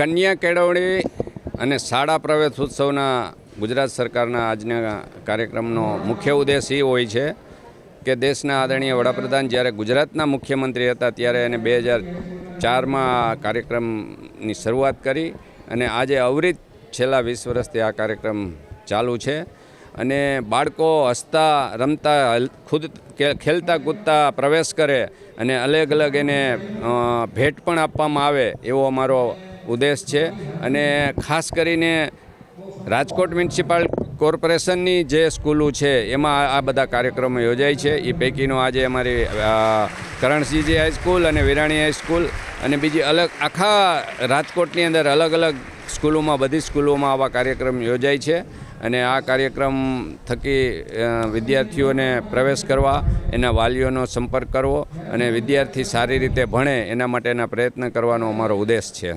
કન્યા કેળવણી અને શાળા પ્રવેશોત્સવના ગુજરાત સરકારના આજના કાર્યક્રમનો મુખ્ય ઉદ્દેશ એ હોય છે કે દેશના આદરણીય વડાપ્રધાન જ્યારે ગુજરાતના મુખ્યમંત્રી હતા ત્યારે એને 2004માં કાર્યક્રમની શરૂઆત કરી અને આજે અવિરત છેલ્લા 20 વર્ષથી આ કાર્યક્રમ ચાલુ છે અને બાળકો હસતા રમતા ખુદ ખેલતા કૂદતા પ્રવેશ કરે અને અલગ અલગ એને ભેટ પણ આપવામાં આવે એવો અમારો ઉદ્દેશ છે અને ખાસ કરીને રાજકોટ મ્યુનિસિપલ કોર્પોરેશનની જે સ્કૂલો છે એમાં આ બધા કાર્યક્રમો યોજાય છે. એ પૈકીનો આજે અમારી કરણસિંહજી હાઈસ્કૂલ અને વિરાણી હાઈસ્કૂલ અને બીજી અલગ આખા રાજકોટની અંદર અલગ અલગ સ્કૂલોમાં બધી સ્કૂલોમાં આવા કાર્યક્રમ યોજાય છે અને આ કાર્યક્રમ થકી વિદ્યાર્થીઓને પ્રવેશ કરવા, એના વાલીઓનો સંપર્ક કરવો અને વિદ્યાર્થી સારી રીતે ભણે એના માટેના પ્રયત્ન કરવાનો અમારો ઉદ્દેશ છે.